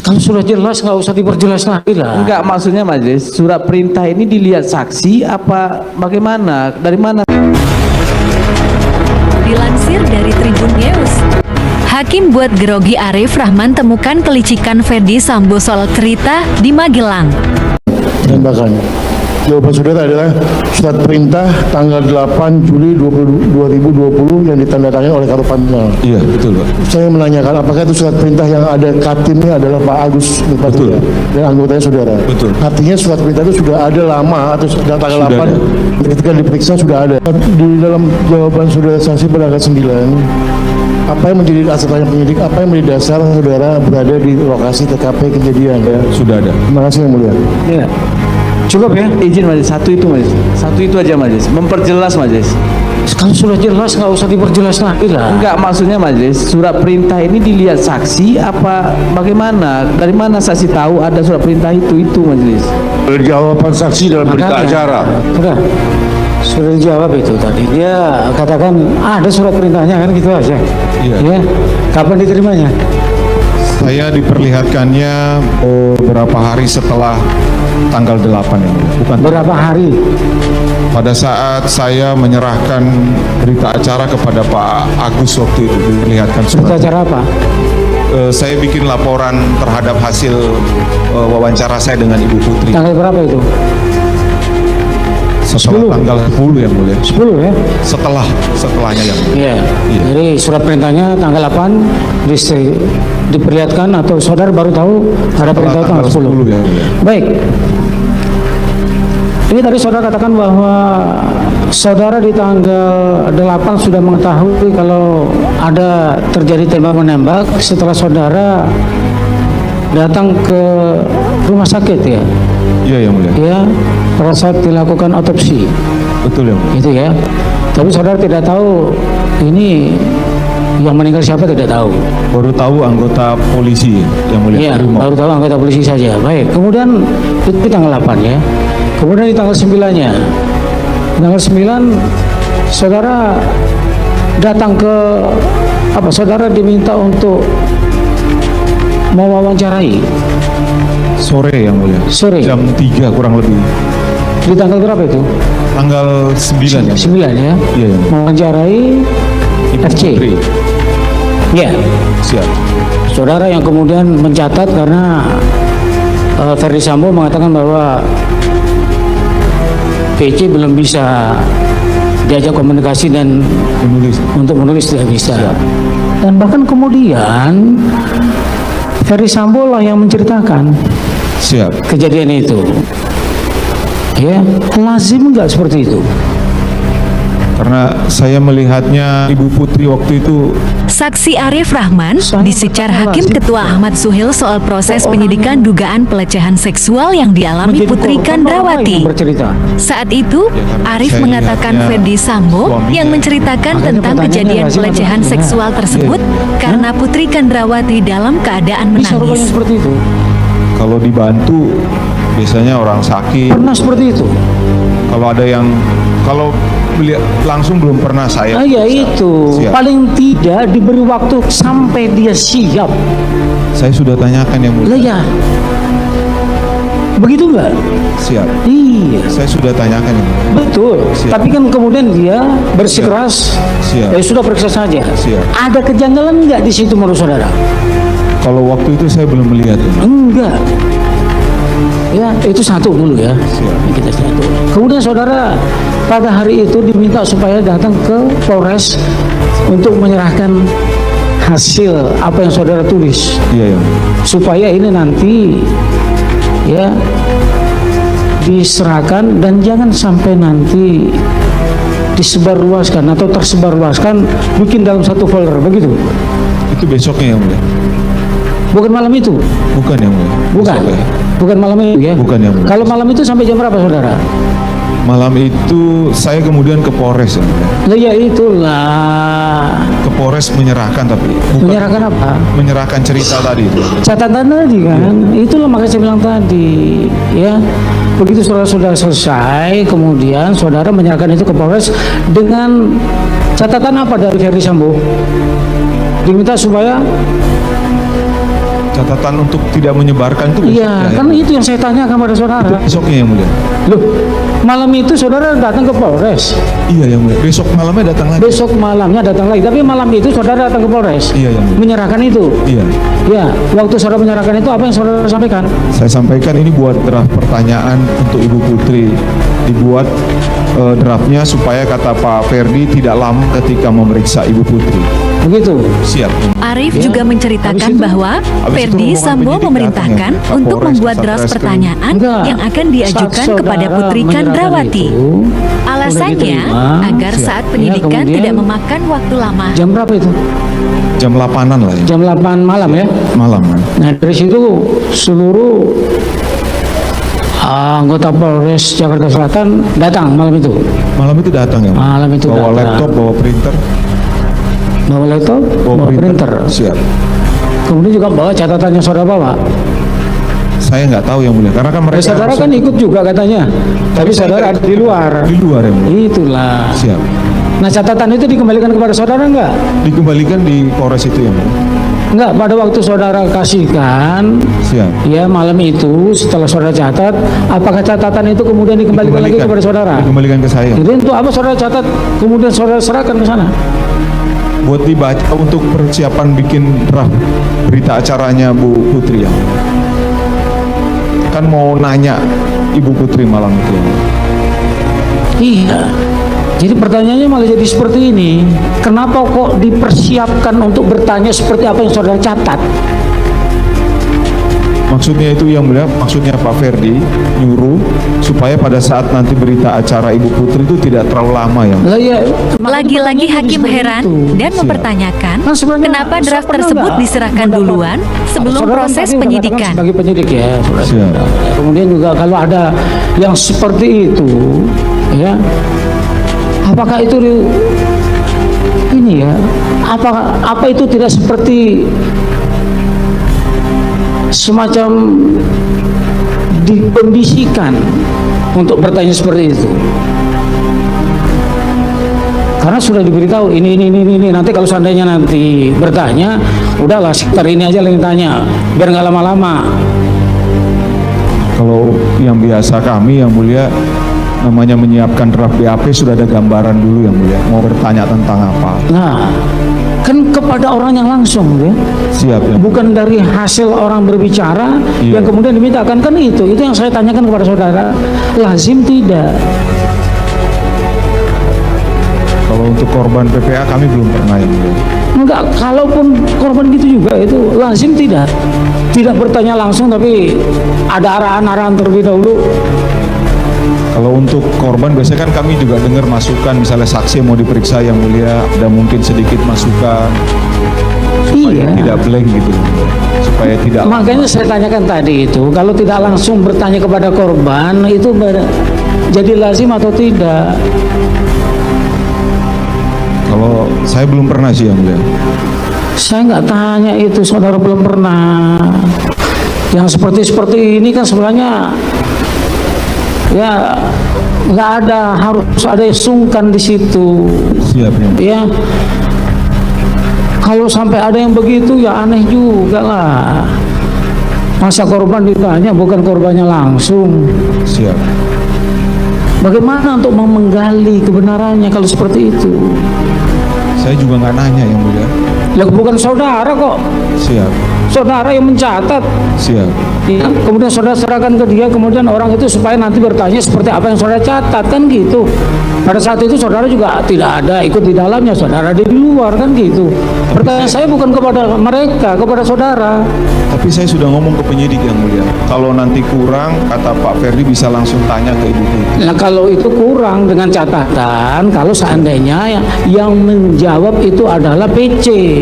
Kalau sudah jelas nggak usah diperjelas lagi lah. Enggak, maksudnya majelis, surat perintah ini dilihat saksi apa bagaimana? Dari mana? Dilansir dari Tribun News, Hakim buat grogi Arif Rahman temukan kelicikan Ferdi Sambo soal cerita di Magelang. Penembakan. Jawaban saudara adalah surat perintah tanggal 8 Juli 2020 yang ditandatangani oleh Karopantel. Iya, betul Pak. Saya menanyakan apakah itu surat perintah yang ada katimnya adalah Pak Agus Betul. dan anggotanya saudara. Betul. Artinya surat perintah itu sudah ada lama atau sudah tanggal Sudah 8 ada. ketika diperiksa sudah ada. Di dalam jawaban saudara saksi pada angka 9, apa yang menjadi dasar tanya penyidik, apa yang menjadi dasar saudara berada di lokasi TKP kejadian ya? Sudah ada. Terima kasih yang mulia. Iya. Cukup ya, izin majelis, satu itu majelis, satu itu aja majelis, memperjelas majelis. Kalau sudah jelas nggak usah diperjelas lagi lah. Enggak, maksudnya majelis, surat perintah ini dilihat saksi apa bagaimana? Dari mana saksi tahu ada surat perintah itu majelis? Jawaban saksi dalam berita Makanya, acara. sudah dijawab itu tadi. Dia katakan ada surat perintahnya kan gitu aja. Iya. Ya. Kapan diterimanya? Saya diperlihatkannya beberapa hari setelah tanggal 8 ini. Bukan Berapa hari? pada saat saya menyerahkan berita acara kepada Pak Agus waktu itu diperlihatkan Berita surat. acara apa? Saya bikin laporan terhadap hasil wawancara saya dengan Ibu Putri Tanggal berapa itu? setelah 10. tanggal 10 yang mulia. 10 ya? Setelahnya yang mulia. Iya. Iya. Jadi surat perintahnya tanggal 8 diperlihatkan atau saudara baru tahu ada perintah tanggal 10. ya mulia. Baik. Ini tadi saudara katakan bahwa saudara di tanggal 8 sudah mengetahui kalau ada terjadi tembak-menembak setelah saudara datang ke rumah sakit ya. Iya yang mulia. Ya, pada saat dilakukan otopsi. Betul yang mulia. Itu ya. Tapi saudara tidak tahu ini yang meninggal siapa, tidak tahu. Baru tahu anggota polisi yang mulia. Iya, Brimob. baru tahu anggota polisi saja. Baik. Kemudian itu tanggal 8 ya. Kemudian di tanggal 9-nya. Tanggal 9 saudara datang ke apa? Saudara diminta untuk mewawancarai Sore yang mulia. Sore. Jam 3 kurang lebih. di tanggal berapa itu? Tanggal 9 ya. 9 ya. Iya, iya. Mewawancarai Ibu FC. Putri. Ya. Siap. Saudara yang kemudian mencatat karena Ferdi Sambo mengatakan bahwa PC belum bisa diajak komunikasi dan Menulis. untuk menulis tidak bisa. Dan bahkan kemudian Ferdi Sambo lah yang menceritakan Siap. kejadian itu. Ya, lazim nggak seperti itu? Karena saya melihatnya Ibu Putri waktu itu Saksi Arif Rahman disecar Hakim Ketua Ahmad Suhil soal proses penyidikan dugaan pelecehan seksual yang dialami Menjadi Putri korban, orang lain Kandrawati. yang bercerita. Saat itu, Arif saya mengatakan lihatnya Ferdi Sambo suaminya. yang menceritakan Makanya tentang pertanyaannya kejadian lazim pelecehan atau seksual tidak? tersebut karena Putri Kandrawati dalam keadaan Bisa rupanya menangis. seperti itu. kalau dibantu biasanya orang sakit. Pernah seperti itu. Kalau ada yang langsung belum pernah saya. Ah ya itu, Siap. paling tidak diberi waktu sampai dia siap. Saya sudah tanyakan yang Lah mulia. ya, begitu nggak? Siap. Iya, Saya sudah tanyakan yang mulia. betul. Siap. Tapi kan kemudian dia bersikeras, Siap. sudah periksa saja. Siap. Ada kejanggalan nggak di situ menurut saudara? Kalau waktu itu saya belum melihat. Enggak. Ya, itu satu dulu ya. Siap. Kita satu. Kemudian saudara pada hari itu diminta supaya datang ke Polres untuk menyerahkan hasil apa yang saudara tulis, Iya ya. supaya ini nanti ya diserahkan dan jangan sampai nanti disebarluaskan atau tersebarluaskan, bikin dalam satu folder begitu. Itu besoknya yang mulia. Bukan malam itu. Bukan yang mulia. Bukan. Besoknya. Bukan malam itu ya. Bukan yang mulia. Kalau malam itu sampai jam berapa saudara? Malam itu saya kemudian ke Polres yang mulia. Lah ya itulah. Ke Polres menyerahkan tapi bukan Menyerahkan apa? menyerahkan cerita tadi itu. Catatan tadi kan. Itulah makanya saya bilang tadi ya. Begitu saudara sudah selesai, kemudian saudara menyerahkan itu ke Polres dengan catatan apa dari Ferdi Sambo? Diminta supaya Catatan untuk tidak menyebarkan itu Iya, besoknya, kan ya? itu yang saya tanyakan pada saudara. Besoknya yang mulia. Loh, malam itu saudara datang ke Polres. Iya yang mulia. Besok malamnya datang lagi. Besok malamnya datang lagi, tapi malam itu saudara datang ke Polres. Iya, yang mulia. Menyerahkan itu. Iya. Ya, waktu saudara menyerahkan itu apa yang saudara sampaikan? Saya sampaikan ini buat draft pertanyaan untuk Ibu Putri. Dibuat draftnya supaya kata Pak Ferdi tidak lama ketika memeriksa Ibu Putri. Begitu. Siap. Arief Ya. juga menceritakan Habis itu- bahwa habis itu Ferdi rombongan Sambo penyidik memerintahkan datang ya, untuk Kapolres, membuat draft Satreskrim. pertanyaan Enggak. yang akan diajukan Saat kepada saudara Putri menyerahkan Candrawati. itu, Alasannya diterima, agar siap. saat Ya, penyidikan kemudian- tidak memakan waktu lama. Jam berapa itu? Jam 8-an lah ya. Jam 8 malam ya. Malam kan. Nah, dari situ seluruh anggota Polres Jakarta Selatan datang malam itu. Malam itu datang ya. Malam itu bawa datang. laptop, bawa printer, Bawa laptop, bawa printer. Siap. Kemudian juga bawa catatannya saudara bawa. Saya nggak tahu yang mulia, karena kan mereka Saudara kan ikut juga katanya. Tapi saya saudara kan ada di luar. di luar yang mulia. Itulah. Siap. Nah, catatan itu dikembalikan kepada saudara enggak? Dikembalikan di Polres itu yang mulia. Enggak, pada waktu saudara kasihkan Siap. ya malam itu setelah saudara catat, apakah catatan itu kemudian dikembalikan lagi kepada saudara? Dikembalikan ke saya. Jadi untuk apa saudara catat kemudian saudara serahkan ke sana? Buat dibaca untuk persiapan bikin draft berita acaranya Bu Putri ya. Kan mau nanya Ibu Putri malam itu. Iya. Jadi pertanyaannya malah jadi seperti ini. Kenapa kok dipersiapkan untuk bertanya seperti apa yang saudara catat? Maksudnya itu yang mulia, maksudnya Pak Ferdi nyuruh supaya pada saat nanti berita acara Ibu Putri itu tidak terlalu lama ya. Lah ya, Lagi-lagi pertanyaannya hakim seperti heran itu. dan mempertanyakan Kan sebenarnya kenapa saya draft pernah tersebut nggak diserahkan mendapat- duluan sebelum Saudara kan proses tadi mengatakan penyidikan. sebagai penyidik ya, saudara. Siap. Kemudian juga kalau ada yang seperti itu, ya, apakah itu ini ya? Apa itu tidak seperti semacam dikondisikan untuk bertanya seperti itu? Karena sudah diberitahu ini nanti kalau seandainya nanti bertanya, udahlah sekitar ini aja yang tanya biar nggak lama-lama. Kalau yang biasa kami yang mulia namanya menyiapkan draft BAP sudah ada gambaran dulu yang mulia mau bertanya tentang apa. Nah, kan kepada orang yang langsung ya, Siap ya. bukan dari hasil orang berbicara Iya. yang kemudian dimintakan, kan itu yang saya tanyakan kepada saudara. Lazim tidak? Kalau untuk korban PPA kami belum pernah yang mulia. Enggak, kalaupun korban gitu juga itu lazim tidak bertanya langsung tapi ada arahan-arahan terlebih dahulu. Kalau untuk korban biasanya kan kami juga dengar masukan misalnya saksi yang mau diperiksa yang mulia ada mungkin sedikit masukan supaya Iya. tidak blank gitu supaya tidak Makanya saya tanyakan tadi itu, kalau tidak langsung bertanya kepada korban itu jadi lazim atau tidak? kalau saya belum pernah sih yang mulia. Saya nggak tanya itu, saudara belum pernah. Yang seperti ini kan sebenarnya ya nggak ada, harus ada yang sungkan di situ. Siap ya. Ya, kalau sampai ada yang begitu ya aneh juga lah. Masa korban ditanya bukan korbannya langsung. Siap. Bagaimana untuk menggali kebenarannya kalau seperti itu? Saya juga nggak nanya yang mulia. Lah bukan saudara kok. Siap. Saudara yang mencatat. Siap. Ya, kemudian saudara serahkan ke dia, kemudian orang itu supaya nanti bertanya seperti apa yang saudara catat, kan gitu. Pada saat itu saudara juga tidak ada ikut di dalamnya, saudara ada di luar, kan gitu. Pertanyaan saya bukan kepada mereka, kepada saudara. Tapi saya sudah ngomong ke penyidik yang mulia. Kalau nanti kurang, kata Pak Ferdi bisa langsung tanya ke Ibu Putri. Nah, kalau itu kurang dengan catatan, kalau seandainya yang menjawab itu adalah PC.